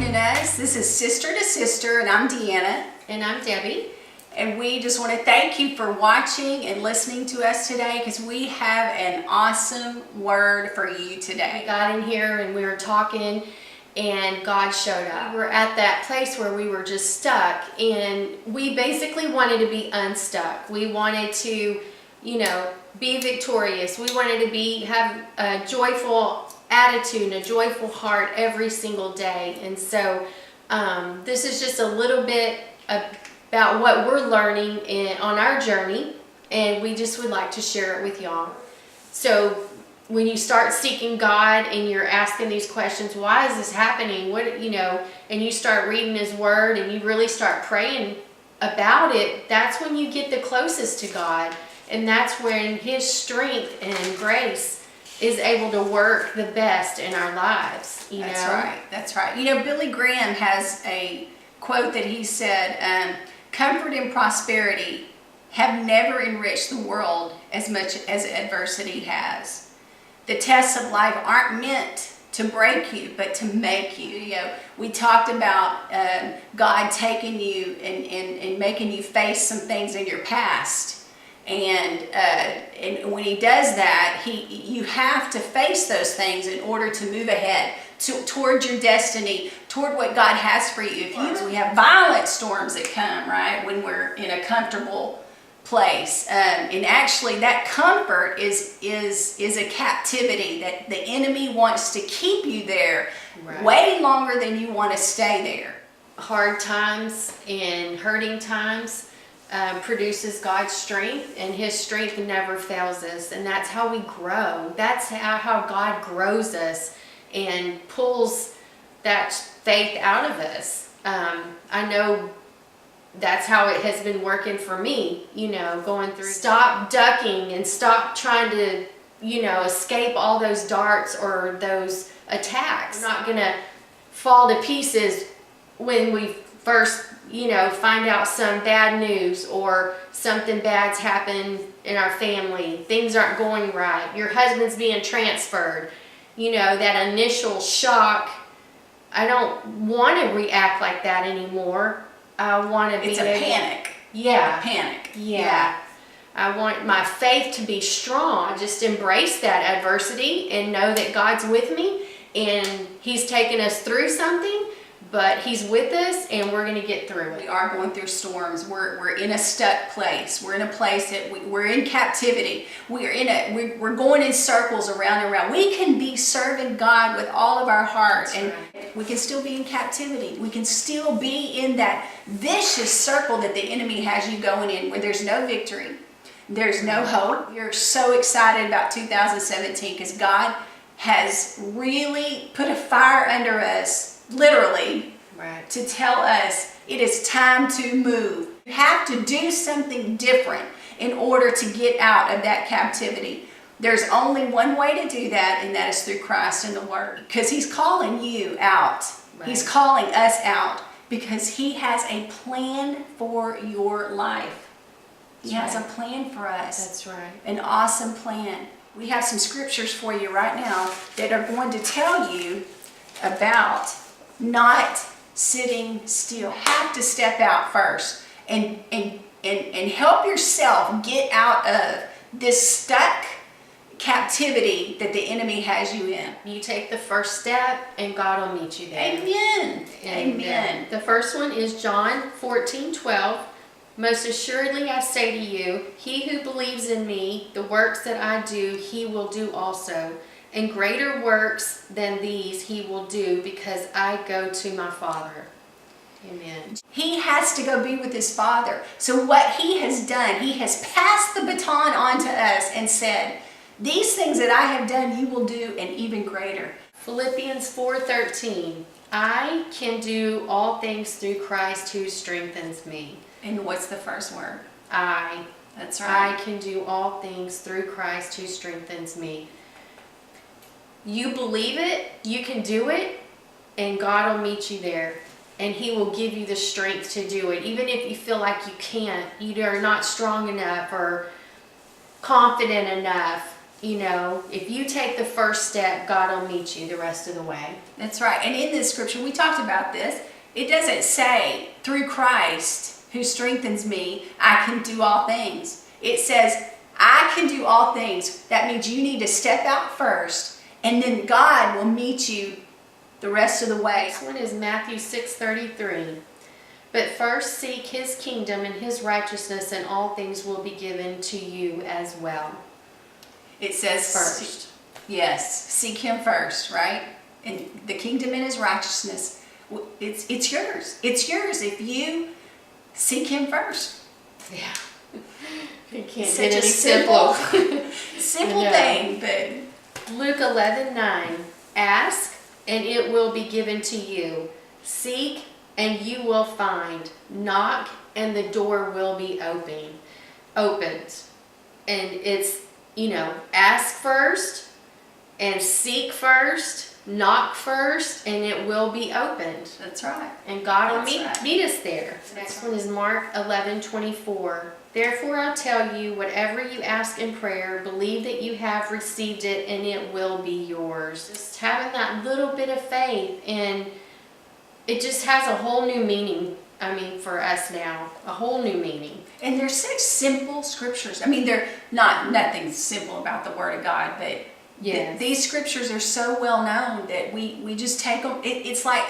joining us. This is Sister to Sister, and I'm Deanna. And I'm Debbie. And we just want to thank you for watching and listening to us today, because we have an awesome word for you today. We got in here and we were talking and God showed up. We were at that place where we were just stuck, and we basically wanted to be unstuck. We wanted to, be victorious. We wanted to have a joyful attitude and a joyful heart every single day. And so this is just a little bit about what we're learning on our journey, and we just would like to share it with y'all. So when you start seeking God and you're asking these questions, why is this happening? And you start reading His Word and you really start praying about it, that's when you get the closest to God. And that's when His strength and grace is able to work the best in our lives. That's right. Billy Graham has a quote that he said, comfort and prosperity have never enriched the world as much as adversity has. The tests of life aren't meant to break you, but to make you. We talked about God taking you and making you face some things in your past. And when He does that, you have to face those things in order to move ahead toward your destiny, toward what God has for you. We have violent storms that come, right, when we're in a comfortable place, and actually that comfort is a captivity, that the enemy wants to keep you there way longer than you want to stay there. Hard times and hurting times produces God's strength, and His strength never fails us, and that's how we grow. That's how God grows us and pulls that faith out of us. I know that's how it has been working for me, going through. Stop ducking and stop trying to, escape all those darts or those attacks. We're not going to fall to pieces when we first, find out some bad news or something bad's happened in our family. Things aren't going right. Your husband's being transferred. That initial shock, I don't want to react like that anymore. I want to be... It's a panic. Yeah. A panic. Yeah. I want my faith to be strong. I just embrace that adversity and know that God's with me, and He's taken us through something, but He's with us, and we're going to get through it. We are going through storms. We're in a stuck place. We're in a place that we're in captivity. We're going in circles around and around. We can be serving God with all of our heart, and we can still be in captivity. We can still be in that vicious circle that the enemy has you going in, where there's no victory, there's no hope. You're so excited about 2017 because God has really put a fire under us, literally, to tell us it is time to move. You have to do something different in order to get out of that captivity. There's only one way to do that, and that is through Christ and the Word. Because He's calling you out. Right. He's calling us out because He has a plan for your life. He has a plan for us. That's right. An awesome plan. We have some scriptures for you right now that are going to tell you about not sitting still. You have to step out first and help yourself get out of this stuck captivity that the enemy has you in. You take the first step and God will meet you there. Amen. Amen. The first one is John 14:12. Most assuredly I say to you, he who believes in me, the works that I do, he will do also. And greater works than these he will do, because I go to my Father. Amen. He has to go be with his Father. So what He has done, He has passed the baton on to us and said, these things that I have done, you will do, and even greater. Philippians 4:13. I can do all things through Christ who strengthens me. And what's the first word? I. That's right. I can do all things through Christ who strengthens me. You believe it, you can do it, and God will meet you there. And He will give you the strength to do it. Even if you feel like you can't, you are not strong enough or confident enough if you take the first step, God will meet you the rest of the way. That's right. And in this scripture, we talked about this. It doesn't say, through Christ who strengthens me, I can do all things. It says, I can do all things. That means you need to step out first, and then God will meet you the rest of the way. This one is Matthew 6:33. But first seek his kingdom and his righteousness, and all things will be given to you as well. It says First. Yes, seek him first, right? And the kingdom and his righteousness, it's yours. It's yours if you seek him first. Yeah. You can't It's get such a any simple, simpler. simple No. thing, but Luke 11:9. Ask, and it will be given to you. Seek, and you will find. Knock, and the door will be opened. And it's, ask first, and seek first, knock first, and it will be opened. that's right. And God will That's right. meet us there. Next one is Mark 11:24. Therefore I tell you, whatever you ask in prayer, believe that you have received it, and it will be yours. Just having that little bit of faith, and it just has a whole new meaning. For us now, a whole new meaning. And they're such simple scriptures. They're nothing simple about the Word of God, but Yes. these scriptures are so well known that we just take them. It's like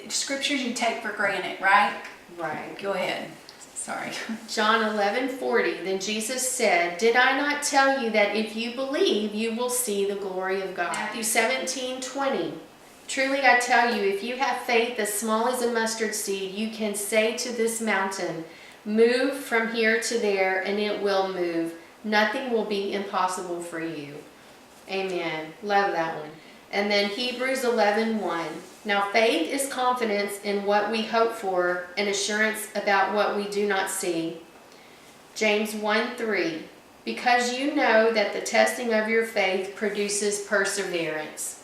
scriptures you take for granted, right? Right. Go ahead. Sorry. John 11:40. Then Jesus said, did I not tell you that if you believe, you will see the glory of God? Matthew 17:20. Truly I tell you, if you have faith as small as a mustard seed, you can say to this mountain, move from here to there, and it will move. Nothing will be impossible for you. Amen. Love that one. And then Hebrews 11:1. Now faith is confidence in what we hope for, and assurance about what we do not see. James 1:3. Because you know that the testing of your faith produces perseverance.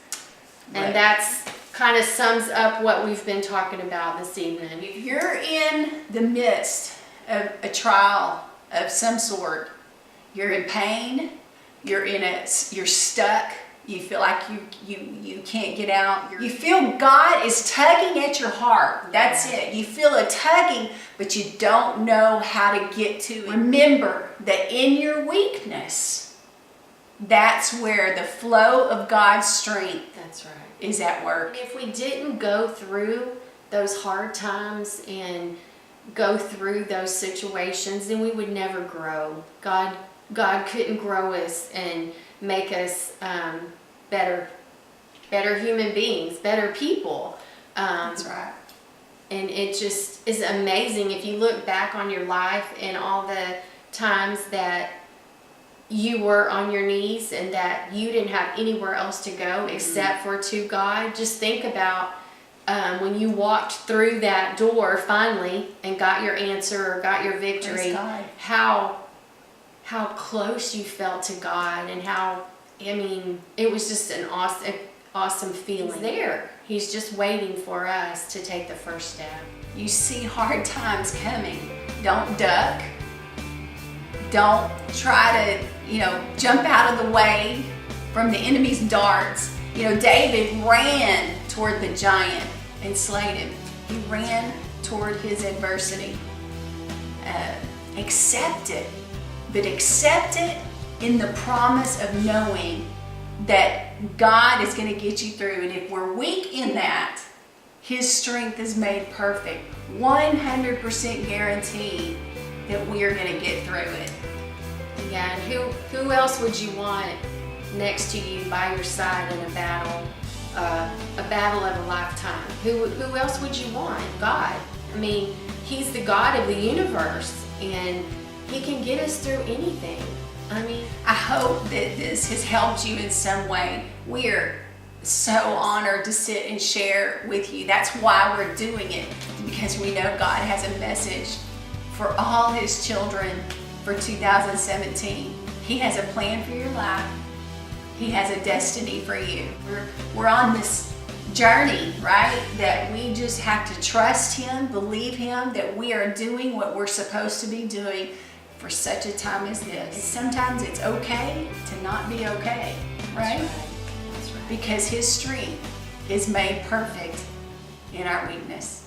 Right. And that's kind of sums up what we've been talking about this evening. If you're in the midst of a trial of some sort, you're in pain, you're stuck, you feel like you can't get out, you feel God is tugging at your heart. That's it. You feel a tugging, but you don't know how to get to it. Remember that in your weakness, that's where the flow of God's strength That's right. is at work. If we didn't go through those hard times and go through those situations, then we would never grow. God couldn't grow us and make us better human beings, better people. That's right. And it just is amazing if you look back on your life and all the times that you were on your knees and that you didn't have anywhere else to go except for to God. Just think about when you walked through that door finally and got your answer or got your victory, Praise God. how close you felt to God, and it was just an awesome feeling. He's there. He's just waiting for us to take the first step. You see hard times coming. Don't duck. Don't try to, jump out of the way from the enemy's darts. David ran toward the giant and slayed him. He ran toward his adversity. Accept it, but accept it in the promise of knowing that God is going to get you through. And if we're weak in that, His strength is made perfect. 100% guaranteed that we are going to get through it. Yeah, and who else would you want next to you by your side in a battle of a lifetime? Who else would you want? God. He's the God of the universe, and He can get us through anything. I hope that this has helped you in some way. We're so honored to sit and share with you. That's why we're doing it, because we know God has a message for all His children for 2017. He has a plan for your life. He has a destiny for you. We're on this journey, right? That we just have to trust Him, believe Him, that we are doing what we're supposed to be doing, for such a time as this. Sometimes it's okay to not be okay, right? That's right. Because his strength is made perfect in our weakness.